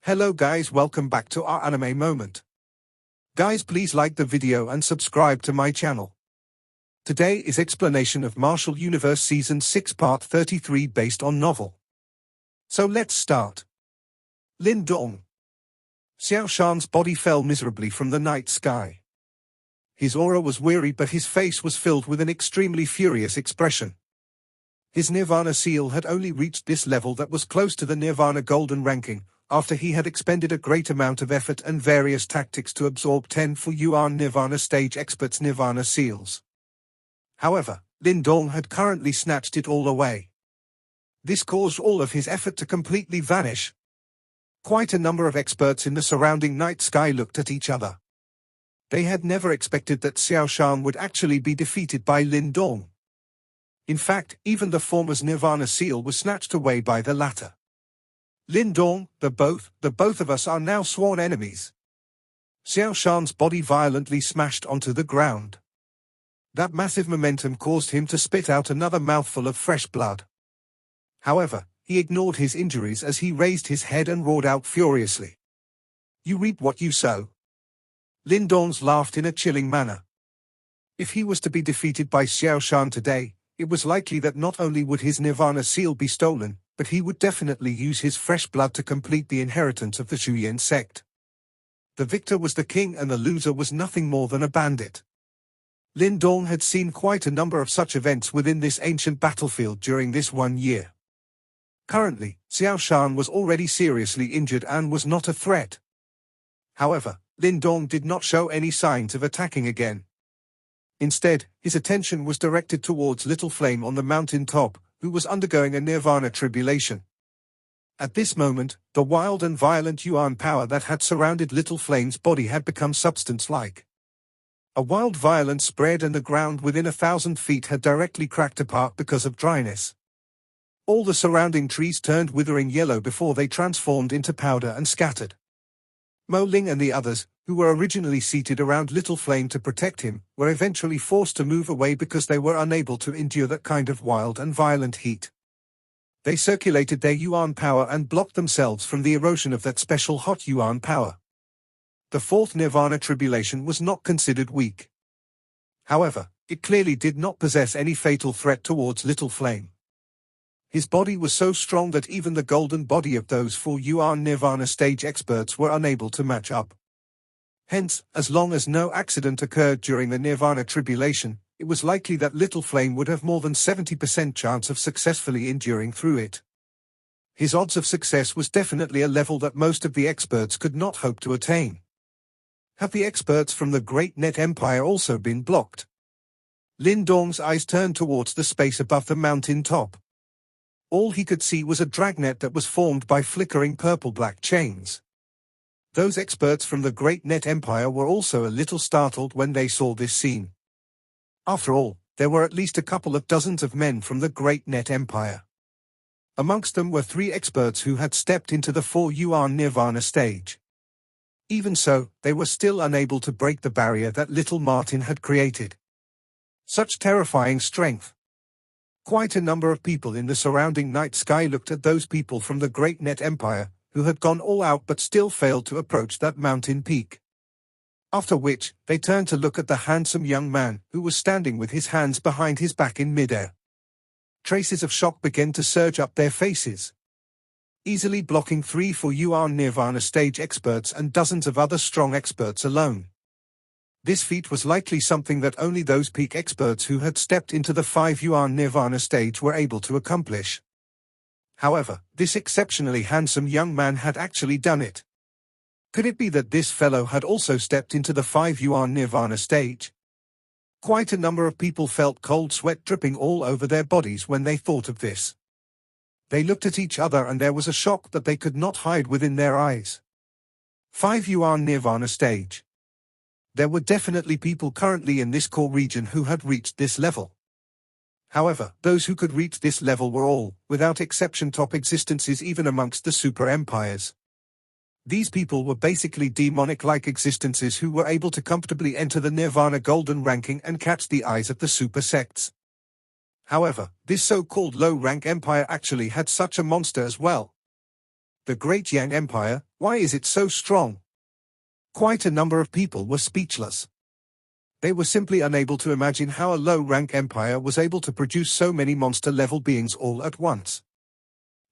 Hello guys, welcome back to our anime moment. Guys, please like the video and subscribe to my channel. Today is explanation of Martial Universe Season 6 Part 33 based on novel. So let's start. Lin Dong. Xiao Shan's body fell miserably from the night sky. His aura was weary but his face was filled with an extremely furious expression. His Nirvana seal had only reached this level that was close to the Nirvana Golden ranking, after he had expended a great amount of effort and various tactics to absorb 10 for Yuan Nirvana stage experts' Nirvana seals. However, Lin Dong had currently snatched it all away. This caused all of his effort to completely vanish. Quite a number of experts in the surrounding night sky looked at each other. They had never expected that Xiao Shan would actually be defeated by Lin Dong. In fact, even the former's Nirvana seal was snatched away by the latter. Lin Dong, the both of us are now sworn enemies. Xiao Shan's body violently smashed onto the ground. That massive momentum caused him to spit out another mouthful of fresh blood. However, he ignored his injuries as he raised his head and roared out furiously. "You reap what you sow." Lin Dong laughed in a chilling manner. If he was to be defeated by Xiao Shan today, it was likely that not only would his Nirvana seal be stolen, but he would definitely use his fresh blood to complete the inheritance of the Shuyan sect. The victor was the king and the loser was nothing more than a bandit. Lin Dong had seen quite a number of such events within this ancient battlefield during this 1 year. Currently, Xiao Shan was already seriously injured and was not a threat. However, Lin Dong did not show any signs of attacking again. Instead, his attention was directed towards Little Flame on the mountain top, who was undergoing a Nirvana tribulation. At this moment, the wild and violent Yuan power that had surrounded Little Flame's body had become substance-like. A wild violence spread and the ground within 1,000 feet had directly cracked apart because of dryness. All the surrounding trees turned withering yellow before they transformed into powder and scattered. Mo Ling and the others, who were originally seated around Little Flame to protect him, were eventually forced to move away because they were unable to endure that kind of wild and violent heat. They circulated their Yuan power and blocked themselves from the erosion of that special hot Yuan power. The fourth Nirvana tribulation was not considered weak. However, it clearly did not possess any fatal threat towards Little Flame. His body was so strong that even the golden body of those 4 Yuan Nirvana stage experts were unable to match up. Hence, as long as no accident occurred during the Nirvana tribulation, it was likely that Little Flame would have more than 70% chance of successfully enduring through it. His odds of success was definitely a level that most of the experts could not hope to attain. Have the experts from the Great Net Empire also been blocked? Lin Dong's eyes turned towards the space above the mountain top. All he could see was a dragnet that was formed by flickering purple-black chains. Those experts from the Great Net Empire were also a little startled when they saw this scene. After all, there were at least a couple of dozens of men from the Great Net Empire. Amongst them were 3 experts who had stepped into the 4 Yuan Nirvana stage. Even so, they were still unable to break the barrier that Little Martin had created. Such terrifying strength. Quite a number of people in the surrounding night sky looked at those people from the Great Net Empire, who had gone all out but still failed to approach that mountain peak. After which, they turned to look at the handsome young man, who was standing with his hands behind his back in midair. Traces of shock began to surge up their faces. Easily blocking 3 for Yuan Nirvana stage experts and dozens of other strong experts alone. This feat was likely something that only those peak experts who had stepped into the 5 Yuan Nirvana stage were able to accomplish. However, this exceptionally handsome young man had actually done it. Could it be that this fellow had also stepped into the 5 Yuan Nirvana stage? Quite a number of people felt cold sweat dripping all over their bodies when they thought of this. They looked at each other and there was a shock that they could not hide within their eyes. 5 Yuan Nirvana stage. There were definitely people currently in this core region who had reached this level. However, those who could reach this level were all, without exception, top existences even amongst the super empires. These people were basically demonic-like existences who were able to comfortably enter the Nirvana Golden ranking and catch the eyes of the super sects. However, this so-called low-rank empire actually had such a monster as well. The Great Yang Empire, why is it so strong? Quite a number of people were speechless. They were simply unable to imagine how a low-rank empire was able to produce so many monster-level beings all at once.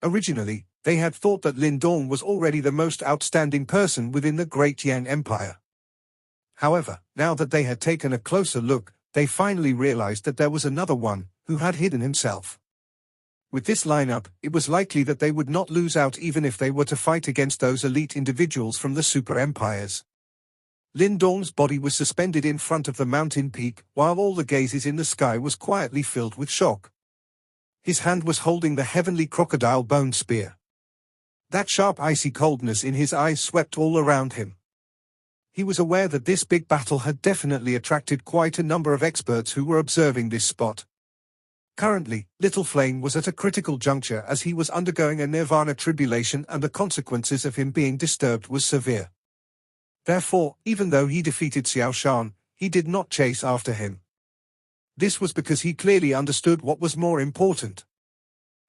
Originally, they had thought that Lin Dong was already the most outstanding person within the Great Yang Empire. However, now that they had taken a closer look, they finally realized that there was another one, who had hidden himself. With this lineup, it was likely that they would not lose out even if they were to fight against those elite individuals from the super empires. Lin Dong's body was suspended in front of the mountain peak, while all the gazes in the sky was quietly filled with shock. His hand was holding the heavenly crocodile bone spear. That sharp icy coldness in his eyes swept all around him. He was aware that this big battle had definitely attracted quite a number of experts who were observing this spot. Currently, Little Flame was at a critical juncture as he was undergoing a nirvana tribulation and the consequences of him being disturbed was severe. Therefore, even though he defeated Xiao Shan, he did not chase after him. This was because he clearly understood what was more important.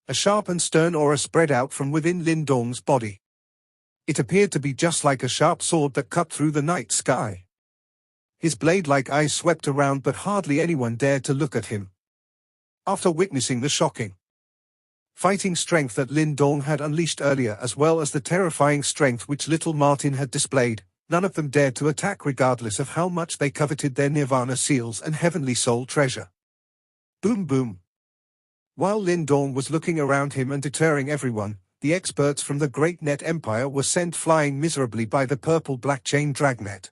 A sharp and stern aura spread out from within Lin Dong's body. It appeared to be just like a sharp sword that cut through the night sky. His blade-like eyes swept around but hardly anyone dared to look at him. After witnessing the shocking fighting strength that Lin Dong had unleashed earlier as well as the terrifying strength which little Martin had displayed, none of them dared to attack regardless of how much they coveted their nirvana seals and heavenly soul treasure. Boom boom. While Lin Dong was looking around him and deterring everyone, the experts from the Great Net Empire were sent flying miserably by the purple-black chain dragnet.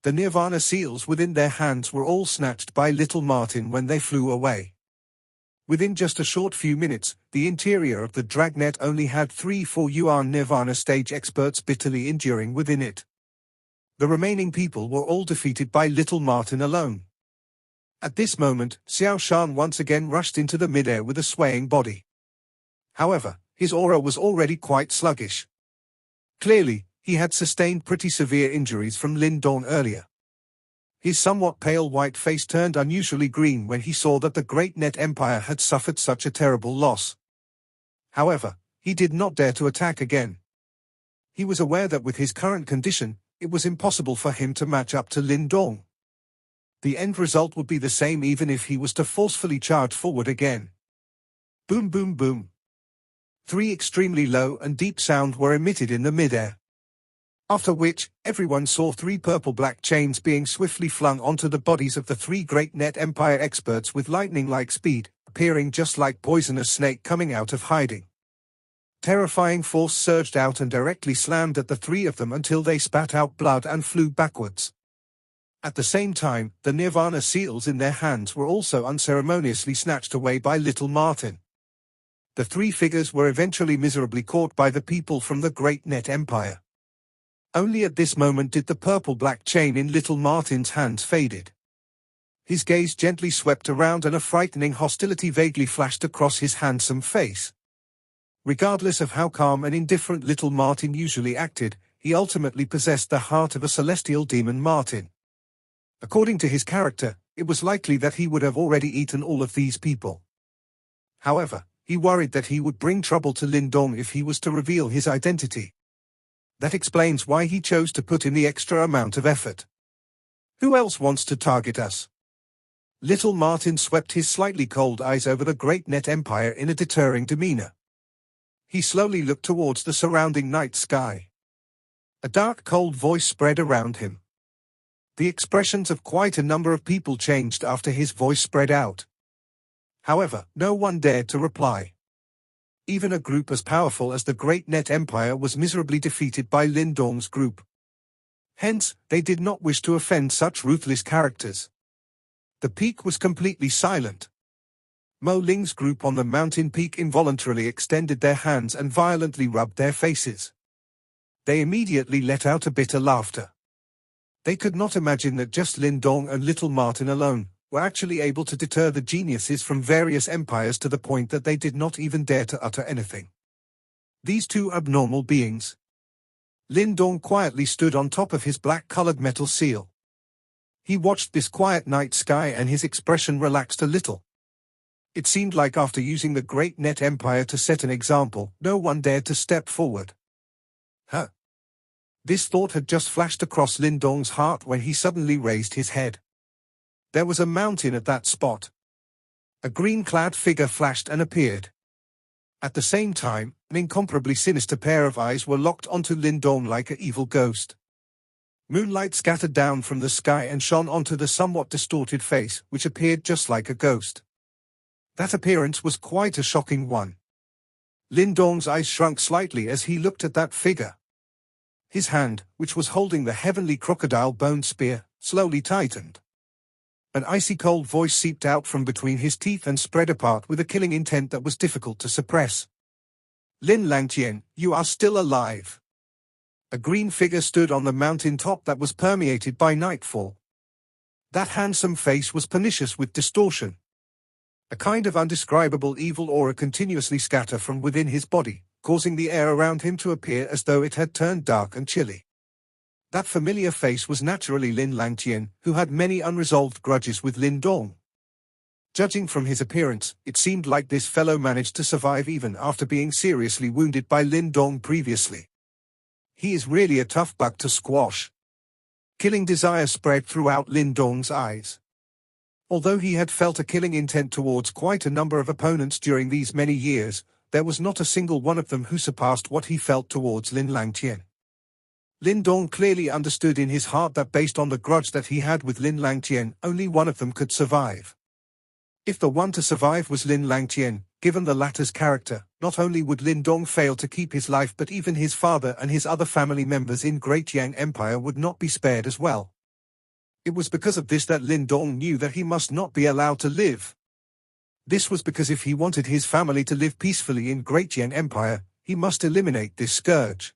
The nirvana seals within their hands were all snatched by little Martin when they flew away. Within just a short few minutes, the interior of the dragnet only had 3-4 Yuan nirvana stage experts bitterly enduring within it. The remaining people were all defeated by little Martin alone. At this moment, Xiao Shan once again rushed into the midair with a swaying body. However, his aura was already quite sluggish. Clearly, he had sustained pretty severe injuries from Lin Dong earlier. His somewhat pale white face turned unusually green when he saw that the Great Net Empire had suffered such a terrible loss. However, he did not dare to attack again. He was aware that with his current condition, it was impossible for him to match up to Lin Dong. The end result would be the same even if he was to forcefully charge forward again. Boom boom boom. 3 extremely low and deep sounds were emitted in the midair. After which, everyone saw 3 purple-black chains being swiftly flung onto the bodies of the 3 Great Net Empire experts with lightning-like speed, appearing just like poisonous snake coming out of hiding. Terrifying force surged out and directly slammed at the 3 of them until they spat out blood and flew backwards. At the same time, the nirvana seals in their hands were also unceremoniously snatched away by little Martin. The 3 figures were eventually miserably caught by the people from the Great Net Empire. Only at this moment did the purple-black chain in little Martin's hands faded. His gaze gently swept around and a frightening hostility vaguely flashed across his handsome face. Regardless of how calm and indifferent little Martin usually acted, he ultimately possessed the heart of a celestial demon Martin. According to his character, it was likely that he would have already eaten all of these people. However, he worried that he would bring trouble to Lin Dong if he was to reveal his identity. That explains why he chose to put in the extra amount of effort. Who else wants to target us? Little Martin swept his slightly cold eyes over the Great Net Empire in a deterring demeanor. He slowly looked towards the surrounding night sky. A dark cold voice spread around him. The expressions of quite a number of people changed after his voice spread out. However, no one dared to reply. Even a group as powerful as the Great Net Empire was miserably defeated by Lin Dong's group. Hence, they did not wish to offend such ruthless characters. The peak was completely silent. Mo Ling's group on the mountain peak involuntarily extended their hands and violently rubbed their faces. They immediately let out a bitter laughter. They could not imagine that just Lin Dong and little Martin alone were actually able to deter the geniuses from various empires to the point that they did not even dare to utter anything. These 2 abnormal beings. Lin Dong quietly stood on top of his black-colored metal seal. He watched this quiet night sky and his expression relaxed a little. It seemed like after using the great net empire to set an example, no one dared to step forward. Huh? This thought had just flashed across Lin Dong's heart when he suddenly raised his head. There was a mountain at that spot. A green-clad figure flashed and appeared. At the same time, an incomparably sinister pair of eyes were locked onto Lin Dong like an evil ghost. Moonlight scattered down from the sky and shone onto the somewhat distorted face, which appeared just like a ghost. That appearance was quite a shocking one. Lin Dong's eyes shrunk slightly as he looked at that figure. His hand, which was holding the heavenly crocodile bone spear, slowly tightened. An icy cold voice seeped out from between his teeth and spread apart with a killing intent that was difficult to suppress. Lin Langtian, you are still alive. A green figure stood on the mountain top that was permeated by nightfall. That handsome face was pernicious with distortion. A kind of undescribable evil aura continuously scattered from within his body, causing the air around him to appear as though it had turned dark and chilly. That familiar face was naturally Lin Langtian, who had many unresolved grudges with Lin Dong. Judging from his appearance, it seemed like this fellow managed to survive even after being seriously wounded by Lin Dong previously. He is really a tough bug to squash. Killing desire spread throughout Lin Dong's eyes. Although he had felt a killing intent towards quite a number of opponents during these many years, there was not a single one of them who surpassed what he felt towards Lin Langtian. Lin Dong clearly understood in his heart that based on the grudge that he had with Lin Langtian, only one of them could survive. If the one to survive was Lin Langtian, given the latter's character, not only would Lin Dong fail to keep his life but even his father and his other family members in Great Yang Empire would not be spared as well. It was because of this that Lin Dong knew that he must not be allowed to live. This was because if he wanted his family to live peacefully in Great Yang Empire, he must eliminate this scourge.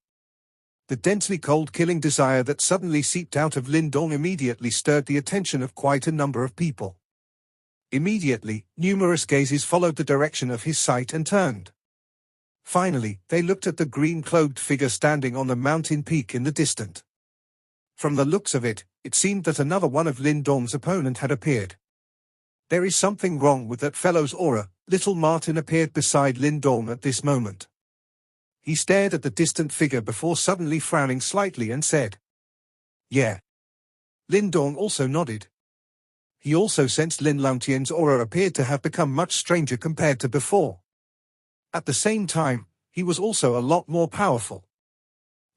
The densely cold killing desire that suddenly seeped out of Lin Dong immediately stirred the attention of quite a number of people. Immediately, numerous gazes followed the direction of his sight and turned. Finally, they looked at the green-cloaked figure standing on the mountain peak in the distance. From the looks of it, it seemed that another one of Lin Dong's opponent had appeared. There is something wrong with that fellow's aura. Little Martin appeared beside Lin Dong at this moment. He stared at the distant figure before suddenly frowning slightly and said, "Yeah." Lin Dong also nodded. He also sensed Lin Langtian's aura appeared to have become much stranger compared to before. At the same time, he was also a lot more powerful.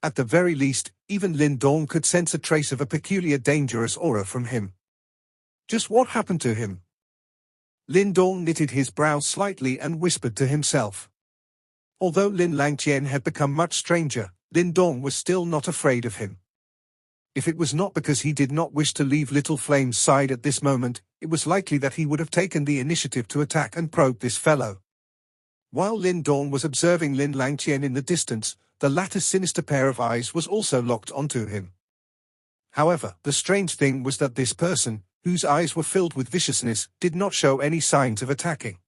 At the very least, even Lin Dong could sense a trace of a peculiar dangerous aura from him. Just what happened to him? Lin Dong knitted his brows slightly and whispered to himself. Although Lin Langtian had become much stranger, Lin Dong was still not afraid of him. If it was not because he did not wish to leave Little Flame's side at this moment, it was likely that he would have taken the initiative to attack and probe this fellow. While Lin Dong was observing Lin Langtian in the distance, the latter's sinister pair of eyes was also locked onto him. However, the strange thing was that this person, whose eyes were filled with viciousness, did not show any signs of attacking.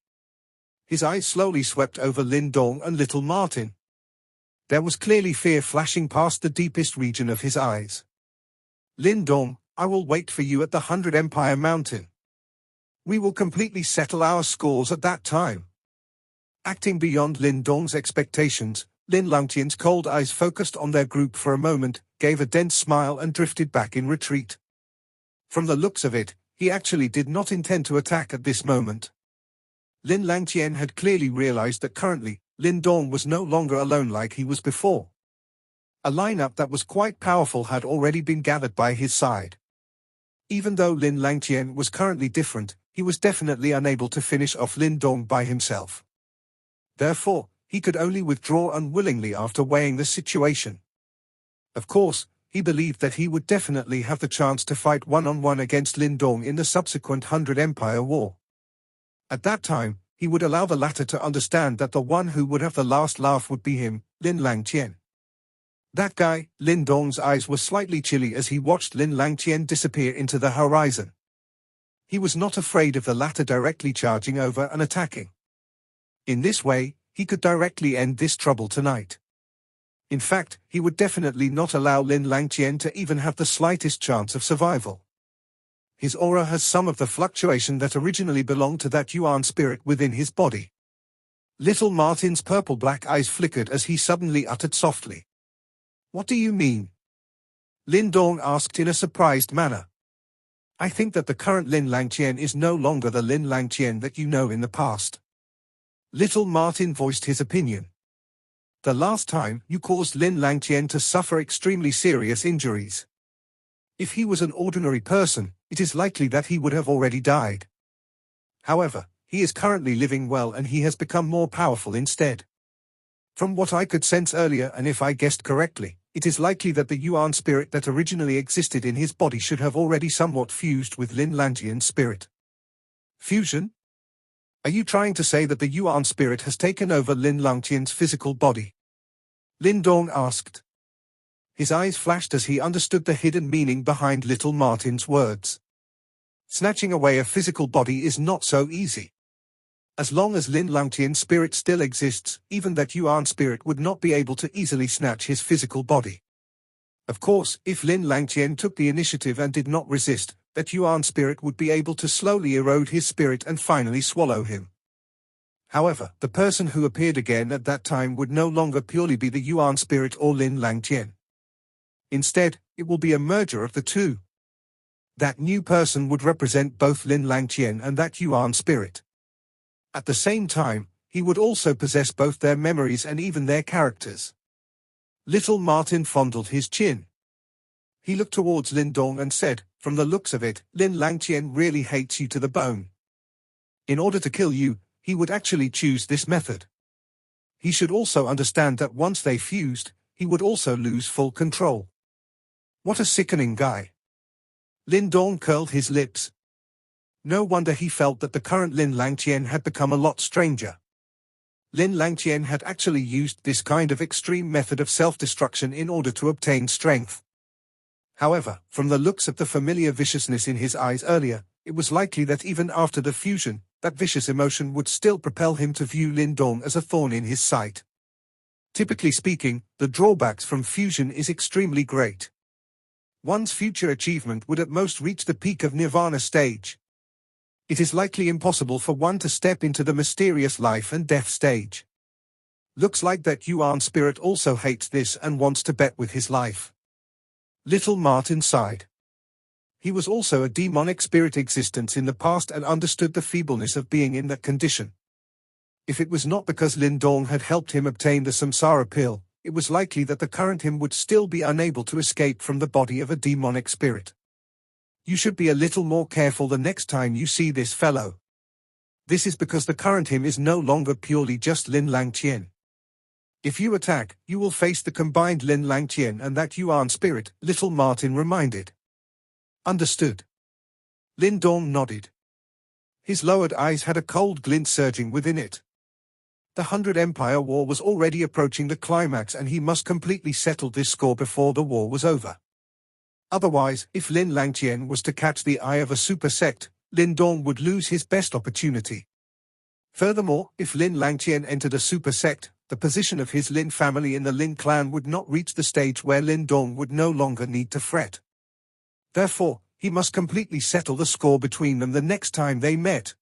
His eyes slowly swept over Lin Dong and Little Martin. There was clearly fear flashing past the deepest region of his eyes. "Lin Dong, I will wait for you at the 100 Empire Mountain. We will completely settle our scores at that time." Acting beyond Lin Dong's expectations, Lin Langtian's cold eyes focused on their group for a moment, gave a dense smile and drifted back in retreat. From the looks of it, he actually did not intend to attack at this moment. Lin Langtian had clearly realized that currently, Lin Dong was no longer alone like he was before. A lineup that was quite powerful had already been gathered by his side. Even though Lin Langtian was currently different, he was definitely unable to finish off Lin Dong by himself. Therefore, he could only withdraw unwillingly after weighing the situation. Of course, he believed that he would definitely have the chance to fight one-on-one against Lin Dong in the subsequent 100 Empire War. At that time, he would allow the latter to understand that the one who would have the last laugh would be him, Lin Langtian. That guy. Lin Dong's eyes were slightly chilly as he watched Lin Langtian disappear into the horizon. He was not afraid of the latter directly charging over and attacking. In this way, he could directly end this trouble tonight. In fact, he would definitely not allow Lin Langtian to even have the slightest chance of survival. His aura has some of the fluctuation that originally belonged to that Yuan spirit within his body. Little Martin's purple-black eyes flickered as he suddenly uttered softly. "What do you mean?" Lin Dong asked in a surprised manner. "I think that the current Lin Langqian is no longer the Lin Langqian that you know in the past." Little Martin voiced his opinion. "The last time you caused Lin Langqian to suffer extremely serious injuries. If he was an ordinary person, it is likely that he would have already died. However, he is currently living well and he has become more powerful instead. From what I could sense earlier, and if I guessed correctly, it is likely that the Yuan spirit that originally existed in his body should have already somewhat fused with Lin Langqian's spirit." "Fusion? Are you trying to say that the Yuan spirit has taken over Lin Langqian's physical body?" Lin Dong asked. His eyes flashed as he understood the hidden meaning behind Little Martin's words. Snatching away a physical body is not so easy. As long as Lin Langqian's spirit still exists, even that Yuan spirit would not be able to easily snatch his physical body. Of course, if Lin Langqian took the initiative and did not resist, that Yuan spirit would be able to slowly erode his spirit and finally swallow him. However, the person who appeared again at that time would no longer purely be the Yuan spirit or Lin Langqian. Instead, it will be a merger of the two. That new person would represent both Lin Langqian and that Yuan spirit. At the same time, he would also possess both their memories and even their characters. Little Martin fondled his chin. He looked towards Lin Dong and said, "From the looks of it, Lin Langqian really hates you to the bone. In order to kill you, he would actually choose this method. He should also understand that once they fused, he would also lose full control." What a sickening guy. Lin Dong curled his lips. No wonder he felt that the current Lin Langqian had become a lot stranger. Lin Langqian had actually used this kind of extreme method of self-destruction in order to obtain strength. However, from the looks of the familiar viciousness in his eyes earlier, it was likely that even after the fusion, that vicious emotion would still propel him to view Lin Dong as a thorn in his sight. Typically speaking, the drawbacks from fusion is extremely great. One's future achievement would at most reach the peak of Nirvana stage. It is likely impossible for one to step into the mysterious life and death stage. Looks like that Yuan spirit also hates this and wants to bet with his life. Little Martin sighed. He was also a demonic spirit existence in the past and understood the feebleness of being in that condition. If it was not because Lin Dong had helped him obtain the samsara pill, it was likely that the current him would still be unable to escape from the body of a demonic spirit. You should be a little more careful the next time you see this fellow. This is because the current him is no longer purely just Lin Langqian. If you attack, you will face the combined Lin Langqian and that Yuan spirit, Little Martin reminded. Understood. Lin Dong nodded. His lowered eyes had a cold glint surging within it. The 100 Empire War was already approaching the climax and he must completely settle this score before the war was over. Otherwise, if Lin Langqian was to catch the eye of a super sect, Lin Dong would lose his best opportunity. Furthermore, if Lin Langqian entered a super sect, the position of his Lin family in the Lin clan would not reach the stage where Lin Dong would no longer need to fret. Therefore, he must completely settle the score between them the next time they met.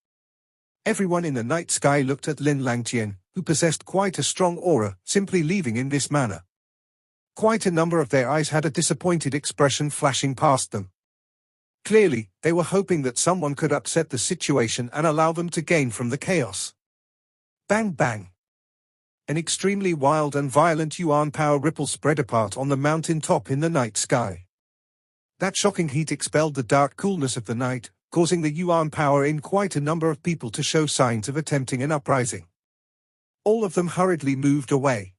Everyone in the night sky looked at Lin Langqian, who possessed quite a strong aura, simply leaving in this manner. Quite a number of their eyes had a disappointed expression flashing past them. Clearly, they were hoping that someone could upset the situation and allow them to gain from the chaos. Bang bang. An extremely wild and violent Yuan power ripple spread apart on the mountain top in the night sky. That shocking heat expelled the dark coolness of the night, causing the Yuan power in quite a number of people to show signs of attempting an uprising. All of them hurriedly moved away.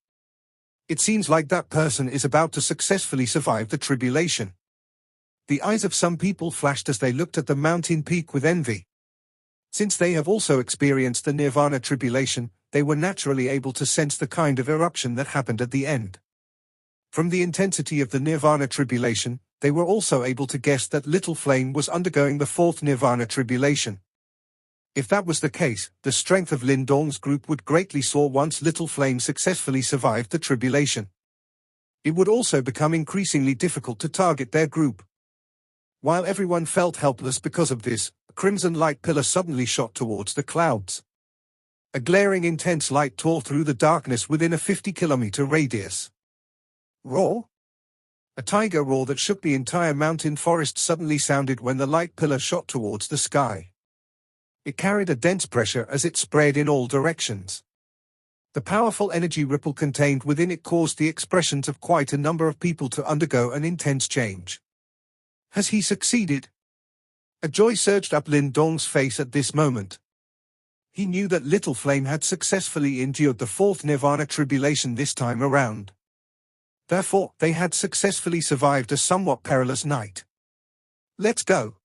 It seems like that person is about to successfully survive the tribulation. The eyes of some people flashed as they looked at the mountain peak with envy. Since they have also experienced the Nirvana tribulation, they were naturally able to sense the kind of eruption that happened at the end. From the intensity of the Nirvana tribulation, they were also able to guess that Little Flame was undergoing the fourth Nirvana tribulation. If that was the case, the strength of Lin Dong's group would greatly soar once Little Flame successfully survived the tribulation. It would also become increasingly difficult to target their group. While everyone felt helpless because of this, a crimson light pillar suddenly shot towards the clouds. A glaring intense light tore through the darkness within a 50-kilometer radius. Roar? A tiger roar that shook the entire mountain forest suddenly sounded when the light pillar shot towards the sky. It carried a dense pressure as it spread in all directions. The powerful energy ripple contained within it caused the expressions of quite a number of people to undergo an intense change. Has he succeeded? A joy surged up Lin Dong's face at this moment. He knew that Little Flame had successfully endured the fourth Nirvana tribulation this time around. Therefore, they had successfully survived a somewhat perilous night. Let's go.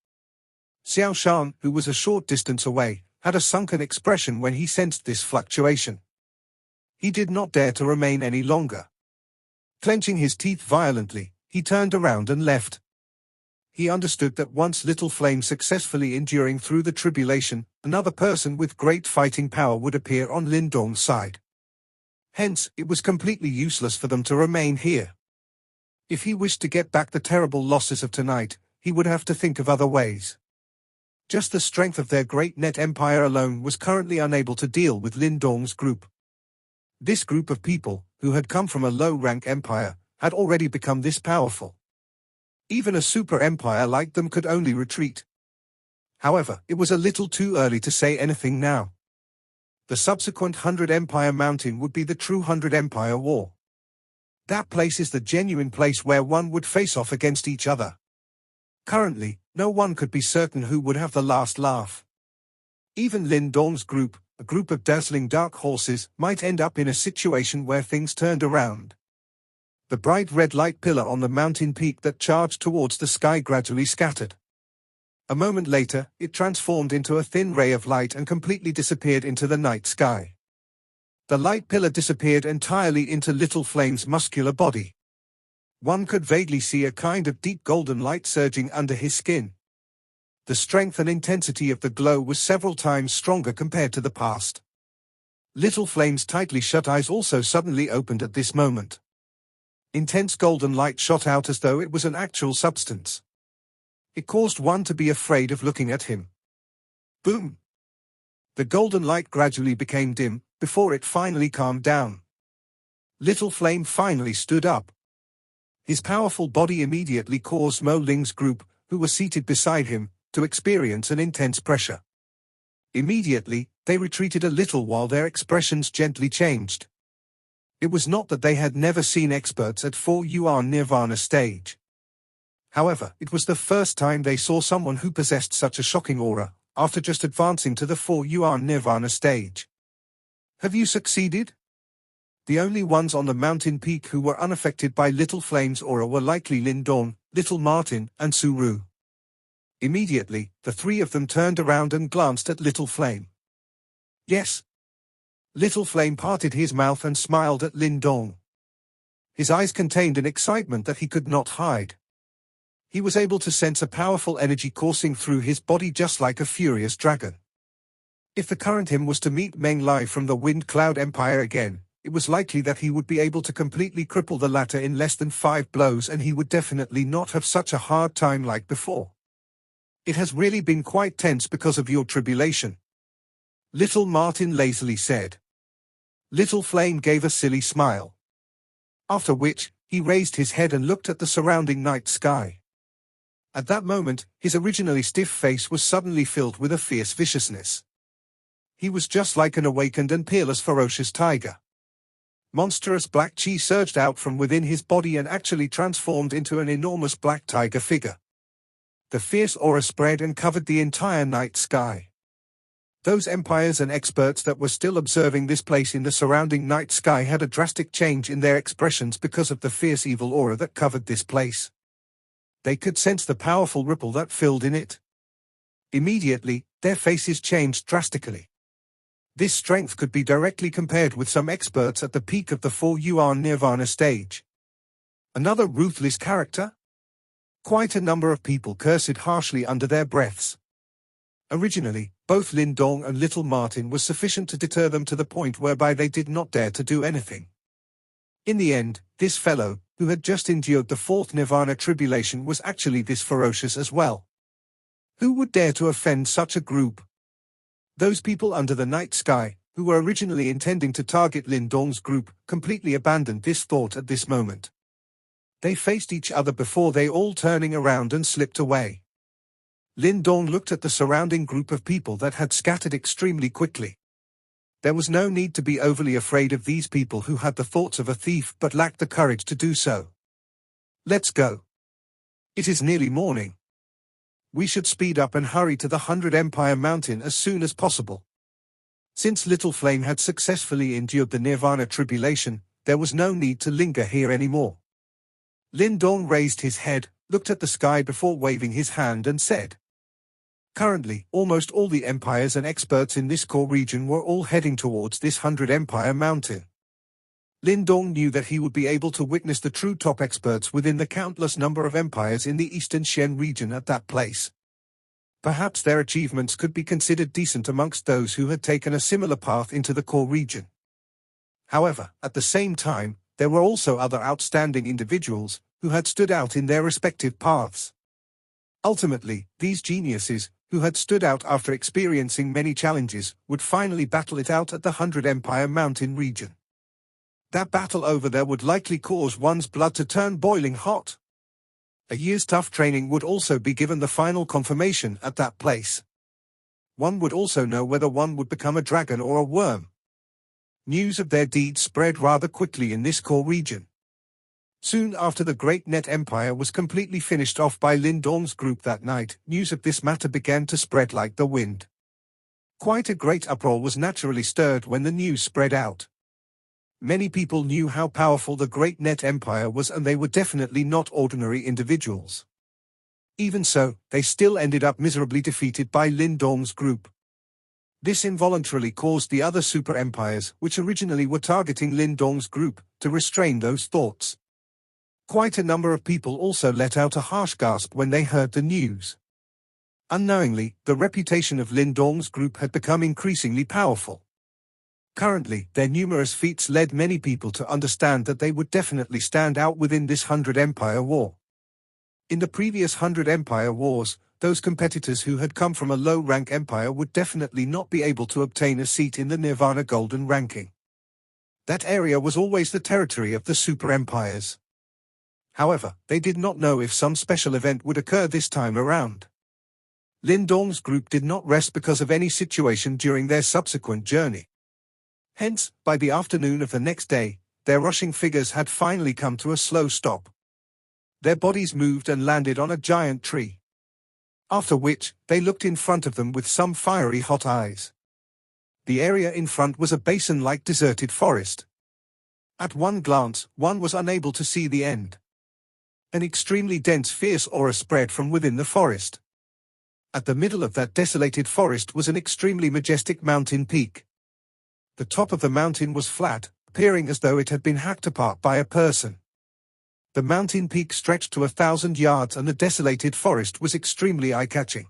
Xiao Shan, who was a short distance away, had a sunken expression when he sensed this fluctuation. He did not dare to remain any longer. Clenching his teeth violently, he turned around and left. He understood that once Little Flame successfully enduring through the tribulation, another person with great fighting power would appear on Lin Dong's side. Hence, it was completely useless for them to remain here. If he wished to get back the terrible losses of tonight, he would have to think of other ways. Just the strength of their great net empire alone was currently unable to deal with Lin Dong's group. This group of people, who had come from a low-rank empire, had already become this powerful. Even a super empire like them could only retreat. However, it was a little too early to say anything now. The subsequent 100 Empire Mountain would be the true 100 Empire War. That place is the genuine place where one would face off against each other. Currently, no one could be certain who would have the last laugh. Even Lin Dong's group, a group of dazzling dark horses, might end up in a situation where things turned around. The bright red light pillar on the mountain peak that charged towards the sky gradually scattered. A moment later, it transformed into a thin ray of light and completely disappeared into the night sky. The light pillar disappeared entirely into Little Flame's muscular body. One could vaguely see a kind of deep golden light surging under his skin. The strength and intensity of the glow was several times stronger compared to the past. Little Flame's tightly shut eyes also suddenly opened at this moment. Intense golden light shot out as though it was an actual substance. It caused one to be afraid of looking at him. Boom! The golden light gradually became dim, before it finally calmed down. Little Flame finally stood up. His powerful body immediately caused Mo Ling's group, who were seated beside him, to experience an intense pressure. Immediately, they retreated a little while their expressions gently changed. It was not that they had never seen experts at 4 Yuan Nirvana stage. However, it was the first time they saw someone who possessed such a shocking aura, after just advancing to the 4 Yuan Nirvana stage. Have you succeeded? The only ones on the mountain peak who were unaffected by Little Flame's aura were likely Lin Dong, Little Martin, and Su Ru. Immediately, the three of them turned around and glanced at Little Flame. Yes. Little Flame parted his mouth and smiled at Lin Dong. His eyes contained an excitement that he could not hide. He was able to sense a powerful energy coursing through his body just like a furious dragon. If the current him was to meet Meng Lai from the Wind Cloud Empire again, it was likely that he would be able to completely cripple the latter in less than 5 blows, and he would definitely not have such a hard time like before. It has really been quite tense because of your tribulation, Little Martin lazily said. Little Flame gave a silly smile. After which, he raised his head and looked at the surrounding night sky. At that moment, his originally stiff face was suddenly filled with a fierce viciousness. He was just like an awakened and peerless ferocious tiger. Monstrous black chi surged out from within his body and actually transformed into an enormous black tiger figure. The fierce aura spread and covered the entire night sky. Those empires and experts that were still observing this place in the surrounding night sky had a drastic change in their expressions because of the fierce evil aura that covered this place. They could sense the powerful ripple that filled in it. Immediately, their faces changed drastically. This strength could be directly compared with some experts at the peak of the 4 Yuan Nirvana stage. Another ruthless character? Quite a number of people cursed harshly under their breaths. Originally, both Lin Dong and Little Martin was sufficient to deter them to the point whereby they did not dare to do anything. In the end, this fellow, who had just endured the fourth Nirvana tribulation, was actually this ferocious as well. Who would dare to offend such a group? Those people under the night sky, who were originally intending to target Lin Dong's group, completely abandoned this thought at this moment. They faced each other before they all turning around and slipped away. Lin Dong looked at the surrounding group of people that had scattered extremely quickly. There was no need to be overly afraid of these people who had the thoughts of a thief but lacked the courage to do so. Let's go. It is nearly morning. We should speed up and hurry to the 100 Empire Mountain as soon as possible. Since Little Flame had successfully endured the Nirvana tribulation, there was no need to linger here anymore. Lin Dong raised his head, looked at the sky before waving his hand and said, "Currently, almost all the empires and experts in this core region were all heading towards this 100 Empire Mountain." Lin Dong knew that he would be able to witness the true top experts within the countless number of empires in the Eastern Shen region at that place. Perhaps their achievements could be considered decent amongst those who had taken a similar path into the core region. However, at the same time, there were also other outstanding individuals who had stood out in their respective paths. Ultimately, these geniuses, who had stood out after experiencing many challenges, would finally battle it out at the 100 Empire Mountain region. That battle over there would likely cause one's blood to turn boiling hot. A year's tough training would also be given the final confirmation at that place. One would also know whether one would become a dragon or a worm. News of their deeds spread rather quickly in this core region. Soon after the Great Net Empire was completely finished off by Lin Dong's group that night, news of this matter began to spread like the wind. Quite a great uproar was naturally stirred when the news spread out. Many people knew how powerful the Great Net Empire was, and they were definitely not ordinary individuals. Even so, they still ended up miserably defeated by Lin Dong's group. This involuntarily caused the other super empires, which originally were targeting Lin Dong's group, to restrain those thoughts. Quite a number of people also let out a harsh gasp when they heard the news. Unknowingly, the reputation of Lin Dong's group had become increasingly powerful. Currently, their numerous feats led many people to understand that they would definitely stand out within this 100 Empire War. In the previous 100 Empire Wars, those competitors who had come from a low-rank empire would definitely not be able to obtain a seat in the Nirvana Golden ranking. That area was always the territory of the super empires. However, they did not know if some special event would occur this time around. Lin Dong's group did not rest because of any situation during their subsequent journey. Hence, by the afternoon of the next day, their rushing figures had finally come to a slow stop. Their bodies moved and landed on a giant tree. After which, they looked in front of them with some fiery hot eyes. The area in front was a basin-like deserted forest. At one glance, one was unable to see the end. An extremely dense fierce aura spread from within the forest. At the middle of that desolated forest was an extremely majestic mountain peak. The top of the mountain was flat, appearing as though it had been hacked apart by a person. The mountain peak stretched to 1,000 yards and the desolated forest was extremely eye-catching.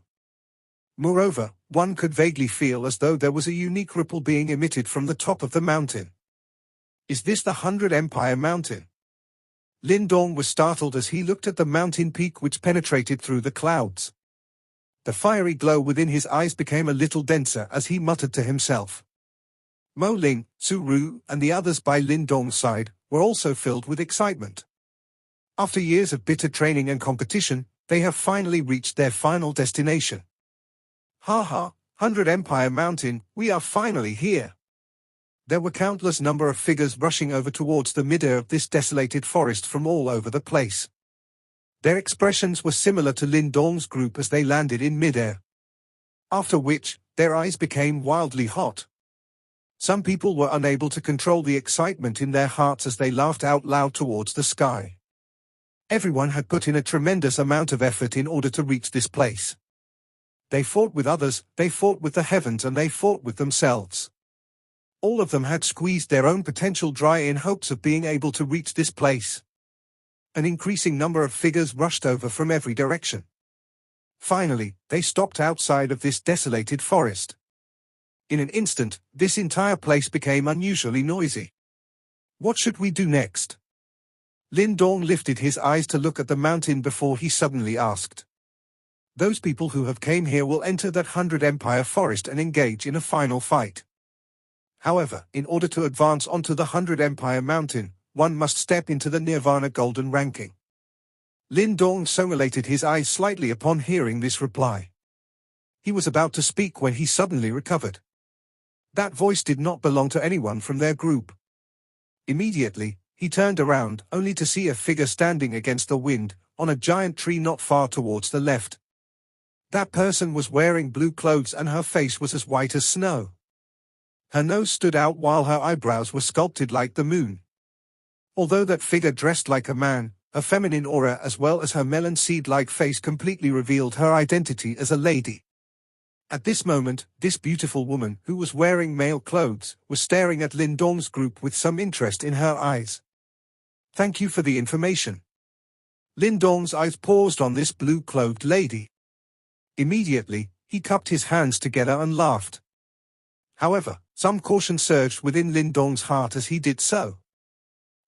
Moreover, one could vaguely feel as though there was a unique ripple being emitted from the top of the mountain. Is this the 100 Empire Mountain? Lin Dong was startled as he looked at the mountain peak which penetrated through the clouds. The fiery glow within his eyes became a little denser as he muttered to himself. Mo Ling, Su Ru, and the others by Lin Dong's side were also filled with excitement. After years of bitter training and competition, they have finally reached their final destination. Ha ha, 100 Empire Mountain, we are finally here. There were countless number of figures rushing over towards the midair of this desolated forest from all over the place. Their expressions were similar to Lin Dong's group as they landed in midair. After which, their eyes became wildly hot. Some people were unable to control the excitement in their hearts as they laughed out loud towards the sky. Everyone had put in a tremendous amount of effort in order to reach this place. They fought with others, they fought with the heavens, and they fought with themselves. All of them had squeezed their own potential dry in hopes of being able to reach this place. An increasing number of figures rushed over from every direction. Finally, they stopped outside of this desolated forest. In an instant, this entire place became unusually noisy. What should we do next? Lin Dong lifted his eyes to look at the mountain before he suddenly asked. Those people who have came here will enter that 100 Empire forest and engage in a final fight. However, in order to advance onto the 100 Empire mountain, one must step into the Nirvana Golden ranking. Lin Dong dilated his eyes slightly upon hearing this reply. He was about to speak when he suddenly recovered. That voice did not belong to anyone from their group. Immediately, he turned around, only to see a figure standing against the wind, on a giant tree not far towards the left. That person was wearing blue clothes and her face was as white as snow. Her nose stood out while her eyebrows were sculpted like the moon. Although that figure dressed like a man, her feminine aura as well as her melon seed-like face completely revealed her identity as a lady. At this moment, this beautiful woman, who was wearing male clothes, was staring at Lin Dong's group with some interest in her eyes. Thank you for the information. Lin Dong's eyes paused on this blue-clothed lady. Immediately, he cupped his hands together and laughed. However, some caution surged within Lin Dong's heart as he did so.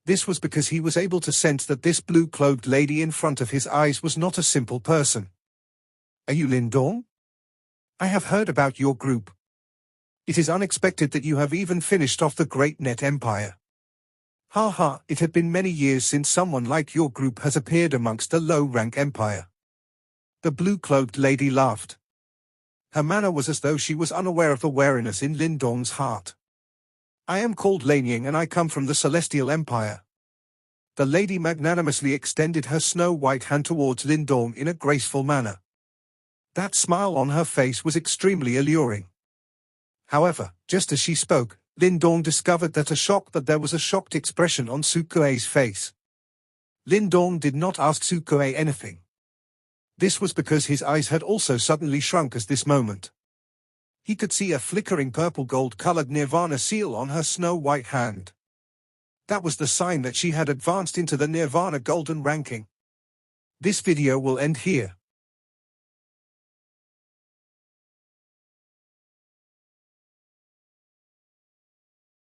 This was because he was able to sense that this blue-clothed lady in front of his eyes was not a simple person. Are you Lin Dong? I have heard about your group. It is unexpected that you have even finished off the Great Net Empire. Ha ha, it had been many years since someone like your group has appeared amongst the low-rank empire. The blue-clothed lady laughed. Her manner was as though she was unaware of the wariness in Lin Dong's heart. I am called Lanying and I come from the Celestial Empire. The lady magnanimously extended her snow-white hand towards Lin Dong in a graceful manner. That smile on her face was extremely alluring. However, just as she spoke, Lin Dong discovered that there was a shocked expression on Sukue's face. Lin Dong did not ask Sukue anything. This was because his eyes had also suddenly shrunk at this moment. He could see a flickering purple-gold-colored Nirvana seal on her snow-white hand. That was the sign that she had advanced into the Nirvana Golden ranking. This video will end here.